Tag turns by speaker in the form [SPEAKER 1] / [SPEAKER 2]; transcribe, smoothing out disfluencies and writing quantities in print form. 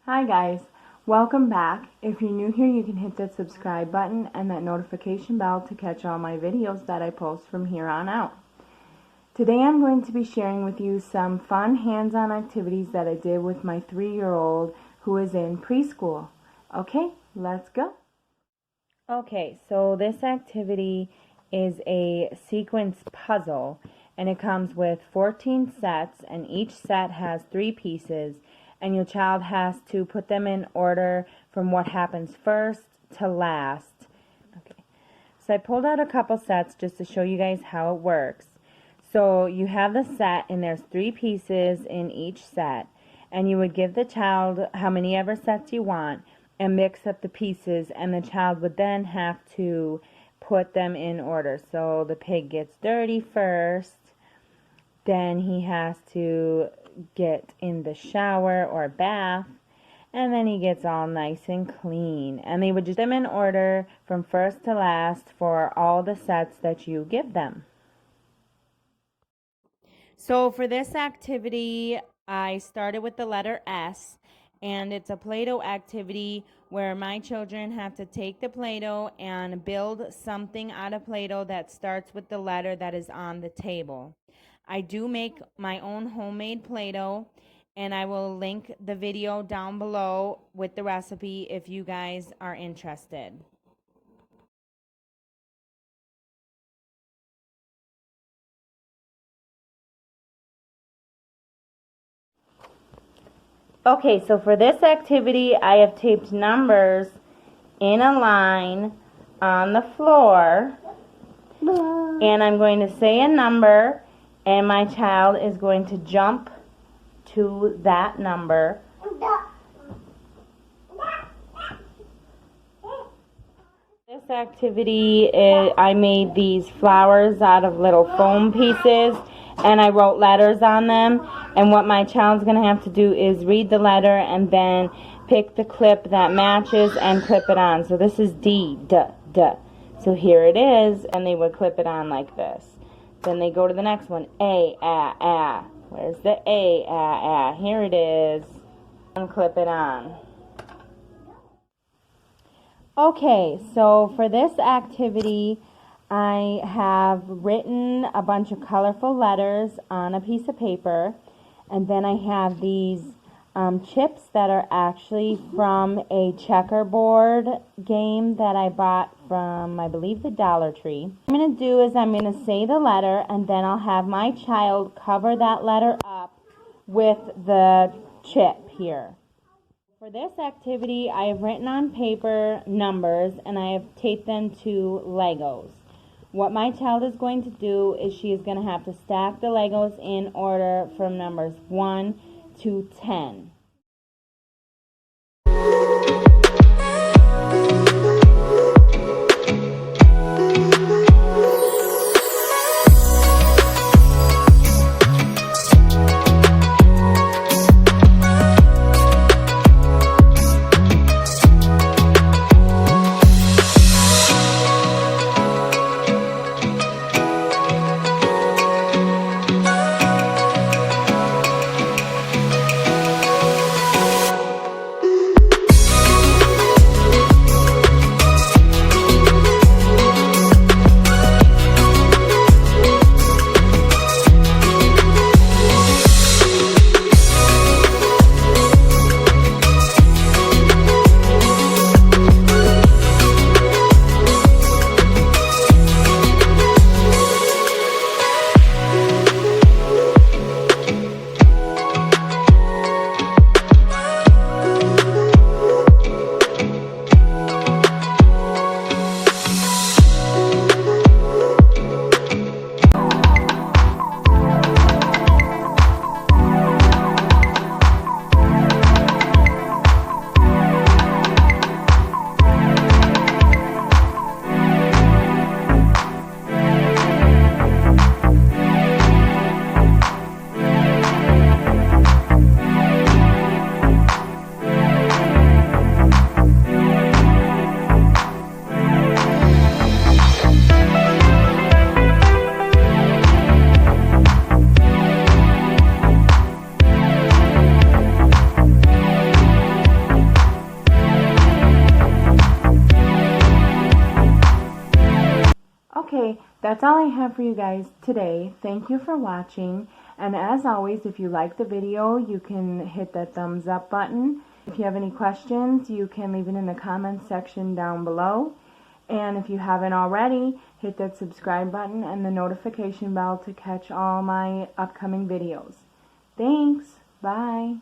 [SPEAKER 1] Hi guys, welcome back. If you're new here, you can hit that subscribe button and that notification bell to catch all my videos that I post from here on out. Today I'm going to be sharing with you some fun hands-on activities that I did with my 3-year-old who is in preschool. Okay, let's go. Okay, so this activity is a sequence puzzle and it comes with 14 sets and each set has 3 pieces. And your child has to put them in order from what happens first to last. Okay. So I pulled out a couple sets just to show you guys how it works. So you have the set and there's 3 pieces in each set. And you would give the child how many ever sets you want and mix up the pieces, and the child would then have to put them in order. So the pig gets dirty first, then he has to get in the shower or bath, and then he gets all nice and clean. And they would just them in order from first to last for all the sets that you give them. So for this activity, I started with the letter S, and it's a Play-Doh activity where my children have to take the Play-Doh and build something out of Play-Doh that starts with the letter that is on the table. I do make my own homemade Play-Doh, and I will link the video down below with the recipe if you guys are interested. Okay, so for this activity, I have taped numbers in a line on the floor, and I'm going to say a number, and my child is going to jump to that number. This activity, I made these flowers out of little foam pieces, and I wrote letters on them. And what my child's going to have to do is read the letter and then pick the clip that matches and clip it on. So this is D, D, D. So here it is, and they would clip it on like this. Then they go to the next one, A, A. Where's the A, A? Here it is. And clip it on. Okay, so for this activity, I have written a bunch of colorful letters on a piece of paper, and then I have these chips that are actually from a checkerboard game that I bought from, I believe, the Dollar Tree. What I'm going to do is I'm going to say the letter, and then I'll have my child cover that letter up with the chip here. For this activity, I have written on paper numbers, and I have taped them to Legos. What my child is going to do is she is going to have to stack the Legos in order from numbers 1 to 10. Okay, that's all I have for you guys today. Thank you for watching. And as always, if you like the video, you can hit that thumbs up button. If you have any questions, you can leave it in the comments section down below. And if you haven't already, hit that subscribe button and the notification bell to catch all my upcoming videos. Thanks. Bye.